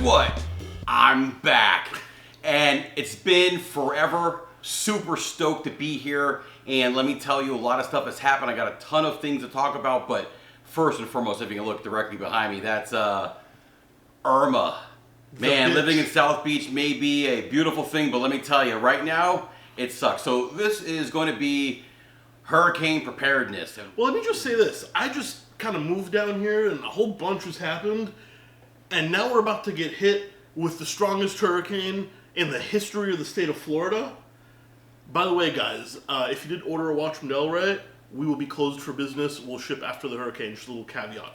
what? I'm back. And it's been forever. Super stoked to be here. And let me tell you, a lot of stuff has happened. I got a ton of things to talk about. But first and foremost, if you can look directly behind me, that's Irma. Man, living in South Beach may be a beautiful thing, but let me tell you, right now, it sucks. So this is going to be hurricane preparedness. Well, let me just say this. I just kind of moved down here and a whole bunch has happened. And now we're about to get hit with the strongest hurricane in the history of the state of Florida. By the way, guys, if you did order a watch from Delray, we will be closed for business. We'll ship after the hurricane, just a little caveat.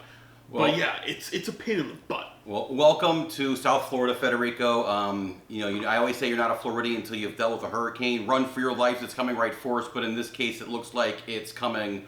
Well, but yeah, it's a pain in the butt. Well, welcome to South Florida, Federico. I always say you're not a Floridian until you've dealt with a hurricane. Run for your lives. It's coming right for us, but in this case, it looks like it's coming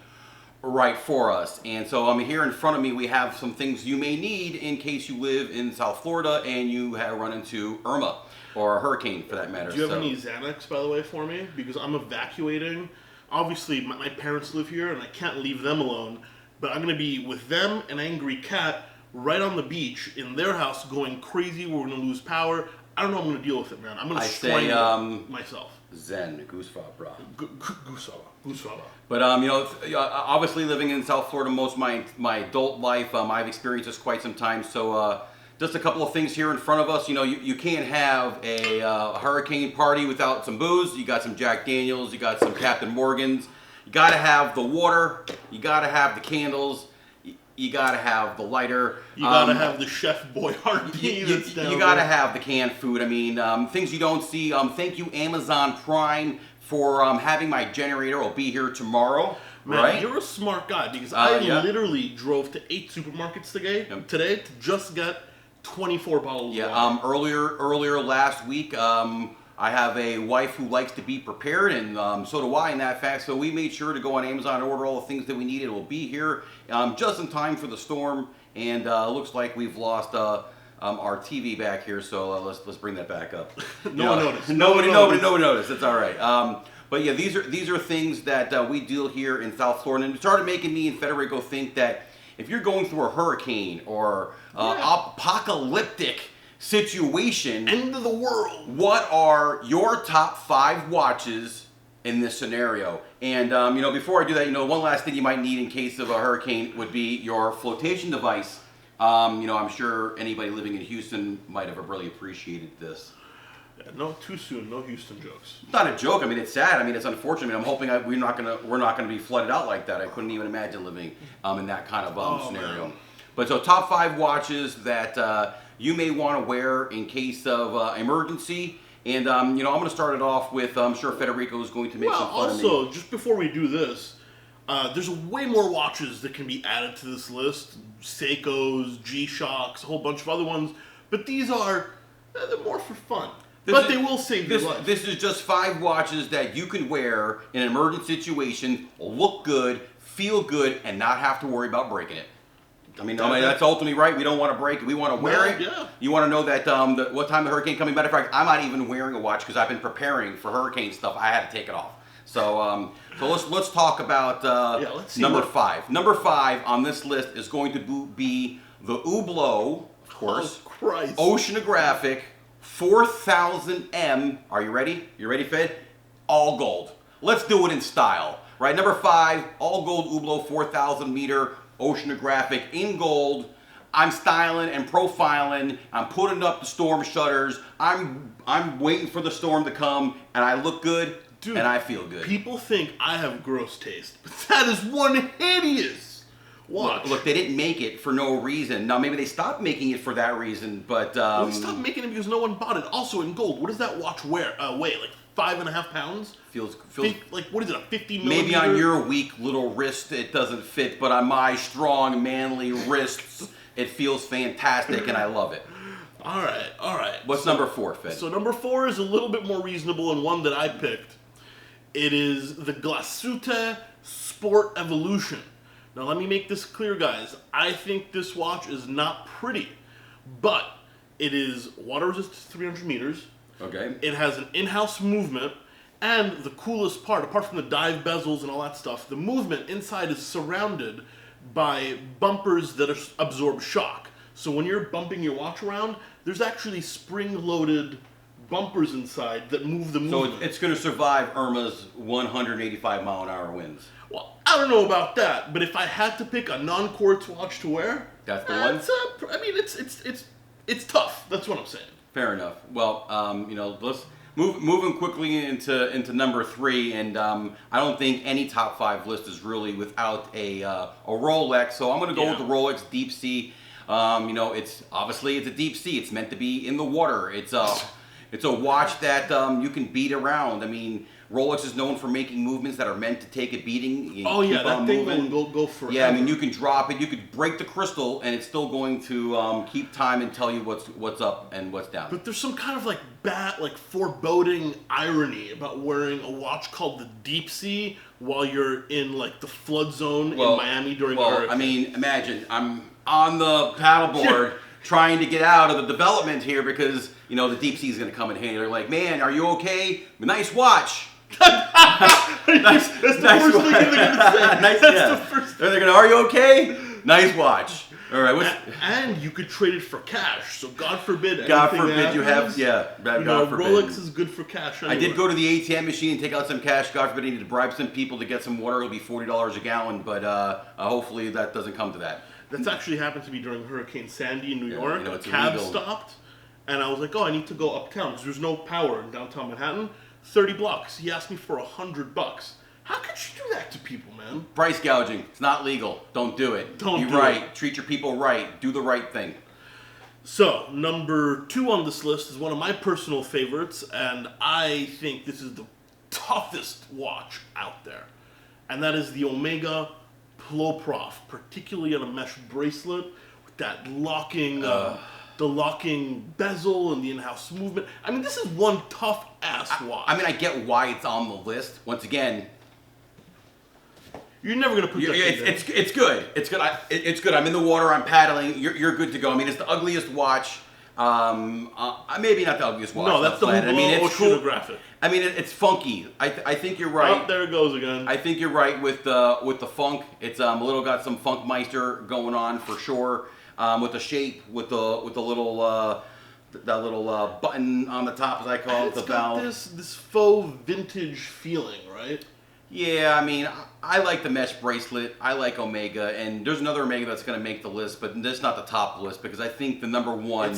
right for us. And so here in front of me, we have some things you may need in case you live in South Florida and you have run into Irma or a hurricane for that matter. Do you have any Xanax, by the way, for me? Because I'm evacuating. Obviously, my parents live here and I can't leave them alone, but I'm going to be with them and Angry Cat right on the beach in their house going crazy. We're going to lose power. I don't know how I'm going to deal with it, man. I'm going to strangle myself. Zen, goosefaba, bro. Goosefaba. But, obviously living in South Florida most of my adult life, I've experienced this quite some time. So just a couple of things here in front of us. You can't have a hurricane party without some booze. You got some Jack Daniels. You got some Captain Morgan's. You got to have the water. You got to have the candles. You got to have the lighter. You got to have the Chef Boyardee that's down You got to have the canned food. Things you don't see. Thank you, Amazon Prime, for having my generator. I'll be here tomorrow. Man, right? You're a smart guy because I literally drove to 8 supermarkets today to just get 24 bottles of water. Earlier last week, I have a wife who likes to be prepared, and so do I in that fact. So we made sure to go on Amazon and order all the things that we needed. We'll be here just in time for the storm, and looks like we've lost our TV back here. So let's bring that back up. No one noticed. Nobody noticed. It's all right. But yeah, these are things that we deal here in South Florida, and it started making me and Federico think that if you're going through a hurricane or apocalyptic situation, end of the world, what are your top 5 watches in this scenario? And before I do that, one last thing you might need in case of a hurricane would be your flotation device. I'm sure anybody living in Houston might have really appreciated this. Yeah, no, too soon. No Houston jokes. It's not a joke. It's sad. It's unfortunate. I'm hoping we're not gonna be flooded out like that. I couldn't even imagine living in that kind of scenario. Man. But so top 5 watches that you may want to wear in case of emergency. And, I'm going to start it off with, I'm sure Federico is going to make some fun of me. Also, just before we do this, there's way more watches that can be added to this list. Seikos, G-Shocks, a whole bunch of other ones. But these are, they're more for fun. They will save your life. This is just 5 watches that you can wear in an emergent situation, look good, feel good, and not have to worry about breaking it. That's ultimately right. We don't want to break it. We want to wear it. Yeah. You want to know that what time the hurricane coming. Matter of fact, I'm not even wearing a watch because I've been preparing for hurricane stuff. I had to take it off. So let's talk about number 5. Number 5 on this list is going to be the Hublot, of course, oceanographic 4000M. Are you ready? You ready, Fed? All gold. Let's do it in style, right? Number 5, all gold Hublot 4000 meter. Oceanographic in gold. I'm styling and profiling. I'm putting up the storm shutters. I'm waiting for the storm to come, and I look good. Dude, and I feel good. People think I have gross taste, but that is one hideous watch. Look, they didn't make it for no reason. Now maybe they stopped making it for that reason, but they stopped making it because no one bought it. Also in gold, what does that watch weigh? Like 5.5 pounds? Feels like, what is it, a 50 millimeter? Maybe on your weak little wrist it doesn't fit, but on my strong, manly wrists, it feels fantastic and I love it. All right. What's number 4, Fed? So number 4 is a little bit more reasonable and one that I picked. It is the Glashütte Sport Evolution. Now let me make this clear, guys. I think this watch is not pretty, but it is water resistant to 300 meters. Okay. It has an in-house movement, and the coolest part, apart from the dive bezels and all that stuff, the movement inside is surrounded by bumpers that absorb shock. So when you're bumping your watch around, there's actually spring-loaded bumpers inside that move the movement. So it's going to survive Irma's 185 mile an hour winds. Well, I don't know about that, but if I had to pick a non-quartz watch to wear, That's the one? I mean, it's tough. That's what I'm saying. Fair enough. Well, let's moving quickly into number 3, and I don't think any top 5 list is really without a Rolex. So I'm going to go with the Rolex Deepsea. It's a Deepsea. It's meant to be in the water. It's a watch that you can beat around. I mean, Rolex is known for making movements that are meant to take a beating. That thing will go forever. Yeah, I mean, you can drop it, you could break the crystal, and it's still going to keep time and tell you what's up and what's down. But there's some kind of foreboding irony about wearing a watch called the Deepsea while you're in the flood zone in Miami during a hurricane. I mean, imagine I'm on the paddleboard trying to get out of the development here because the Deepsea is going to come in handy. They're like, man, are you okay? Nice watch. That's the first thing they're going to say. That's the first thing. They're going to, are you okay? Nice watch. All right. And you could trade it for cash. So God forbid. God forbid you have. Yeah. God forbid. Rolex is good for cash. Anyway. I did go to the ATM machine and take out some cash. God forbid I need to bribe some people to get some water. It'll be $40 a gallon, but hopefully that doesn't come to that. That's actually happened to me during Hurricane Sandy in New York. It's a cab illegal. stopped, and I was like, I need to go uptown because there's no power in downtown Manhattan. 30 blocks. He asked me for $100. How could you do that to people, man? Price gouging. It's not legal. Don't do it. Be right. Treat your people right. Do the right thing. So, number 2 on this list is one of my personal favorites, and I think this is the toughest watch out there. And that is the Omega Ploprof, particularly on a mesh bracelet with that locking... the locking bezel and the in-house movement. I mean, this is one tough-ass watch. I mean, I get why it's on the list. Once again... You're never going to put that thing It's good. It's good. It's good. I'm in the water. I'm paddling. You're good to go. I mean, it's the ugliest watch. Maybe not the ugliest watch. No, that's the planet. I mean, it's oceanographic. I mean, it's funky. I think you're right. Oh, there it goes again. I think you're right with the funk. It's a little got some Funkmeister going on for sure. With the shape, with the little that little button on the top, as I call it, the valve. It's got this faux vintage feeling, right? Yeah, I mean, I like the mesh bracelet. I like Omega, and there's another Omega that's going to make the list, but this is not the top list because I think the number 1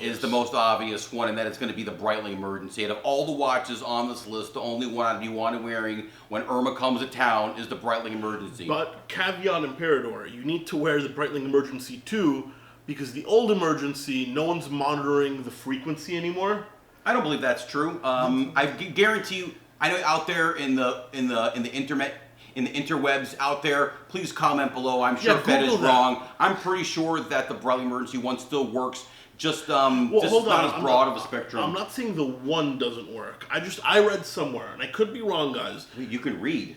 is the most obvious one, and that it's going to be the Breitling Emergency. Out of all the watches on this list, the only one I'd be wanting wearing when Irma comes to town is the Breitling Emergency. But caveat imperador, you need to wear the Breitling Emergency too, because the old Emergency, no one's monitoring the frequency anymore. I don't believe that's true. I guarantee you. I know out there in the interwebs out there, please comment below. I'm sure Fed is wrong. I'm pretty sure that the Breitling Emergency one still works. Just not as broad of a spectrum. I'm not saying the one doesn't work. I read somewhere, and I could be wrong, guys. You can read.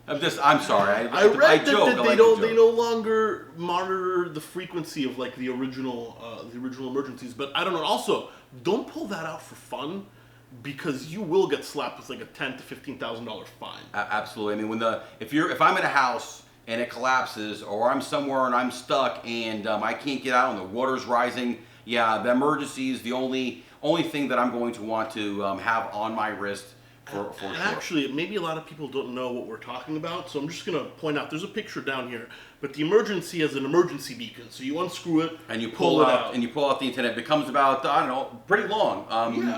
I'm sorry. I read that they no longer monitor the frequency of the original emergencies. But I don't know. Also, don't pull that out for fun. Because you will get slapped with a $10,000 to $15,000 fine. Absolutely. I mean, if I'm in a house and it collapses, or I'm somewhere and I'm stuck and I can't get out and the water's rising, the emergency is the only thing that I'm going to want to have on my wrist for sure. Actually, maybe a lot of people don't know what we're talking about, so I'm just going to point out. There's a picture down here, but the Emergency has an emergency beacon, so you unscrew it and you pull it out, and you pull out the antenna. It becomes about pretty long.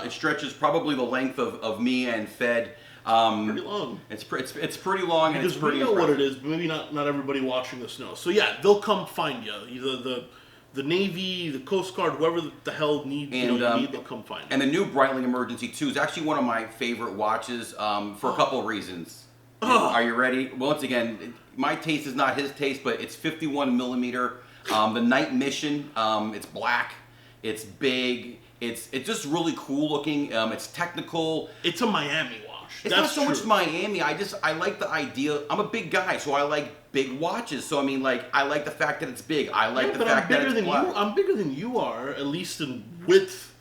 It stretches probably the length of me and Fed. Pretty long. It's pretty long, and it's pretty. Because we know what it is, but maybe not everybody watching this knows. So they'll come find you. The Navy, the Coast Guard, whoever the hell need, they'll come find you. And the new Breitling Emergency 2 is actually one of my favorite watches for a couple of reasons. Are you ready? Once again, my taste is not his taste, but it's 51 millimeter. The Night Mission, it's black, it's big, it's just really cool looking. It's technical. It's a Miami watch. It's not so much Miami. I like the idea. I'm a big guy, so I like big watches. So I mean, I like the fact that it's big. I like the fact that it's black. I'm bigger than you are, at least in width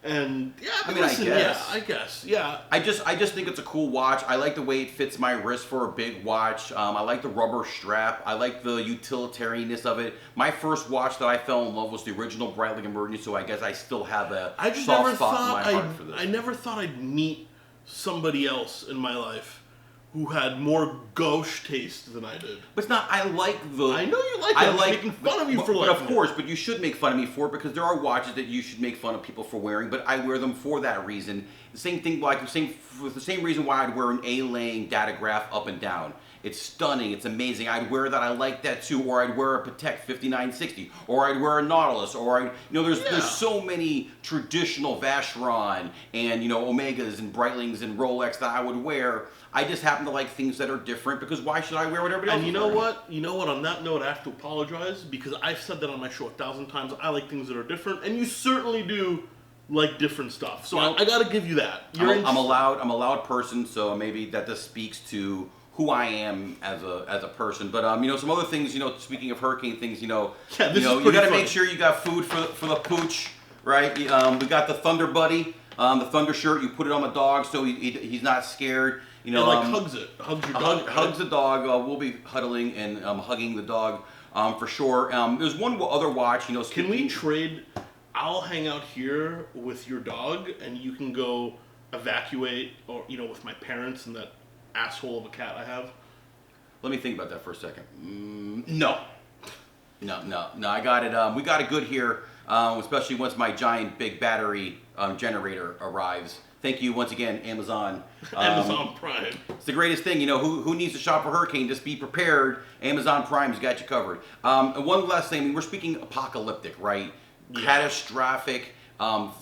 And yeah, I mean, listen, I guess. yeah, I guess, yeah. I just think it's a cool watch. I like the way it fits my wrist for a big watch. I like the rubber strap. I like the utilitarianness of it. My first watch that I fell in love was the original Breitling Emergency, so I guess I still have a I just soft never spot thought in my heart for this. I never thought I'd meet somebody else in my life who had more gauche taste than I did. But it's not. I like the. I know you like it. I'm making fun of you for But liking of it. course, but you should make fun of me for it because there are watches that you should make fun of people for wearing. But I wear them for that reason. The same thing, like for the same reason why I'd wear an A-Lang datograph up and down. It's stunning. It's amazing. I'd wear that. I like that too. Or I'd wear a Patek 5960. Or I'd wear a Nautilus. Or there's so many traditional Vacheron and Omegas and Breitlings and Rolex that I would wear. I just happen to like things that are different because why should I wear what everybody else And is you know wearing? what? You know what? On that note, I have to apologize because I've said that on my show 1,000 times. I like things that are different, and you certainly do like different stuff. So I got to give you that. I'm a loud person, so maybe that just speaks to who I am as a person. But some other things. Speaking of hurricane things, you got to make sure you got food for the pooch, right? We got the Thunder Buddy, the Thunder shirt. You put it on the dog so he's not scared. Hugs it. Hugs your dog. Hugs the dog. We'll be huddling and hugging the dog for sure. There's one other watch. Can we trade? I'll hang out here with your dog, and you can go evacuate, or with my parents and that asshole of a cat I have. Let me think about that for a second. No. I got it. We got it good here, especially once my giant big battery generator arrives. Thank you once again, Amazon. Amazon Prime. It's the greatest thing. Who needs to shop for hurricane? Just be prepared. Amazon Prime's got you covered. And one last thing. We're speaking apocalyptic, right? Yeah. Catastrophic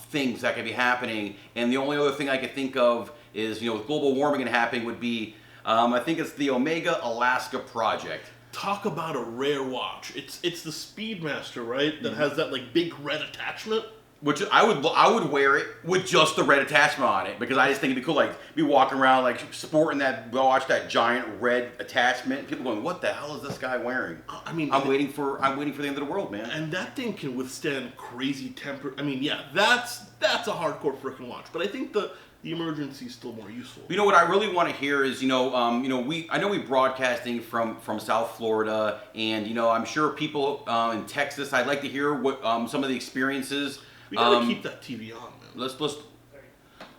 things that could be happening. And the only other thing I could think of is, with global warming and happening would be, I think it's the Omega Alaska Project. Talk about a rare watch. It's the Speedmaster, right? That has that big red attachment. Which I would wear it with just the red attachment on it because I just think it'd be cool, be walking around sporting that watch, that giant red attachment. People going, what the hell is this guy wearing? I mean, I'm waiting for the end of the world, man. And that thing can withstand crazy temper. I mean, yeah, that's a hardcore freaking watch. But I think the Emergency is still more useful. What I really want to hear is, I know we broadcasting from South Florida, and I'm sure people in Texas. I'd like to hear what some of the experiences. We gotta keep that TV on, man. Let's.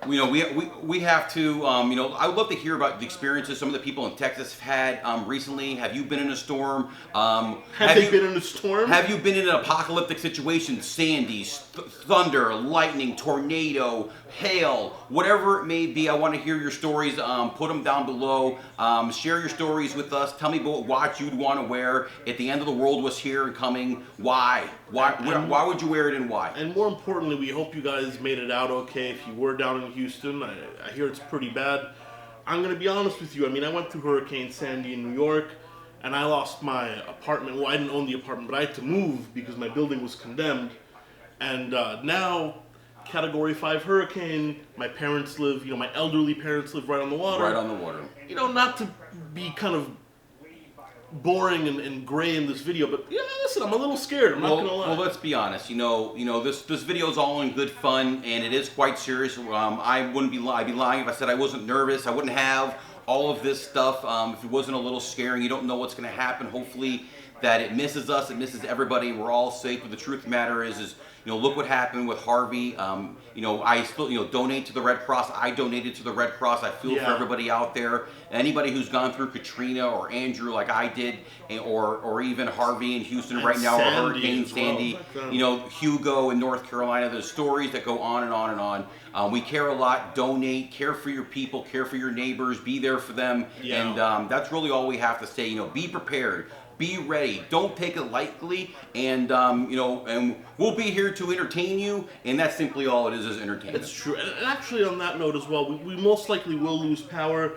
We have to. I would love to hear about the experiences some of the people in Texas have had recently. Have you been in a storm? Have they been in a storm? Have you been in an apocalyptic situation? Sandy, thunder, lightning, tornado, hail, whatever it may be. I want to hear your stories. Put them down below. Share your stories with us. Tell me what watch you'd want to wear if the end of the world was here and coming. Why? Why would you wear it and why? And more importantly, we hope you guys made it out okay. If you were down in Houston, I hear it's pretty bad. I'm going to be honest with you. I mean, I went through Hurricane Sandy in New York, and I lost my apartment. Well, I didn't own the apartment, but I had to move because my building was condemned. And now, Category 5 hurricane, my parents live, my elderly parents live right on the water. Right on the water. Not to be kind of boring and gray in this video, but listen, I'm a little scared. I'm not gonna lie. Well, let's be honest. This video is all in good fun, and it is quite serious. I'd be lying if I said I wasn't nervous. I wouldn't have all of this stuff if it wasn't a little scary. You don't know what's going to happen. Hopefully, that it misses us, it misses everybody, and we're all safe. But the truth of the matter is look what happened with Harvey. I still, donate to the Red Cross. I donated to the Red Cross. I feel for everybody out there. Anybody who's gone through Katrina or Andrew like I did, or even Harvey in Houston right now, or Hurricane Sandy, Hugo in North Carolina. There's stories that go on and on and on. We care a lot. Donate. Care for your people. Care for your neighbors. Be there for them. Yeah. And that's really all we have to say. Be prepared. Be ready. Don't take it lightly, and and we'll be here to entertain you, and that's simply all it is entertainment. It's true. And actually, on that note as well, we most likely will lose power,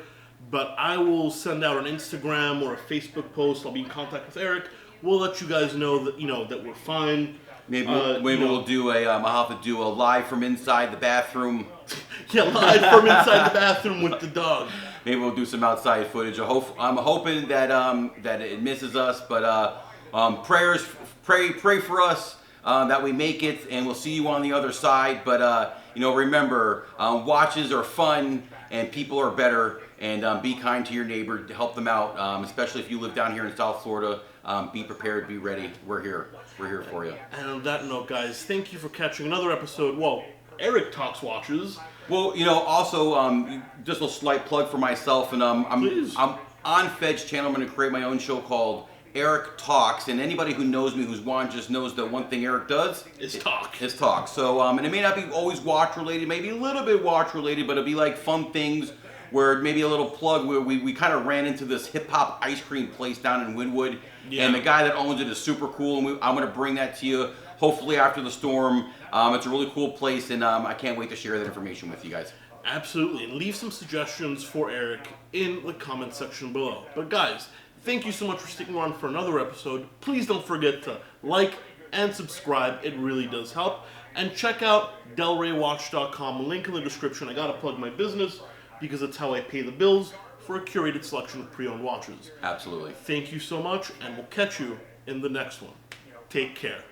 but I will send out an Instagram or a Facebook post. I'll be in contact with Eric. We'll let you guys know that that we're fine. Maybe we'll do I'll have to do a live from inside the bathroom. Yeah, live from inside the bathroom with the dog. Maybe we'll do some outside footage. I'm hoping that it misses us, but pray for us that we make it, and we'll see you on the other side. But remember, watches are fun and people are better, and be kind to your neighbor to help them out, especially if you live down here in South Florida. Be prepared, be ready. We're here. We're here for you. And on that note, guys, thank you for catching another episode. Well, Eric talks watches. Well, also, just a slight plug for myself, and I'm on Fed's channel. I'm going to create my own show called Eric Talks, and anybody who knows me who's watched just knows that one thing Eric does is talk. Is talk. So, and it may not be always watch related, maybe a little bit watch related, but it'll be like fun things where maybe a little plug where we kind of ran into this hip hop ice cream place down in Wynwood, and the guy that owns it is super cool, and I'm going to bring that to you hopefully after the storm. It's a really cool place, and I can't wait to share that information with you guys. Absolutely, and leave some suggestions for Eric in the comment section below. But guys, thank you so much for sticking around for another episode. Please don't forget to like and subscribe. It really does help. And check out delraywatch.com. Link in the description. I gotta plug my business because it's how I pay the bills for a curated selection of pre-owned watches. Absolutely. Thank you so much, and we'll catch you in the next one. Take care.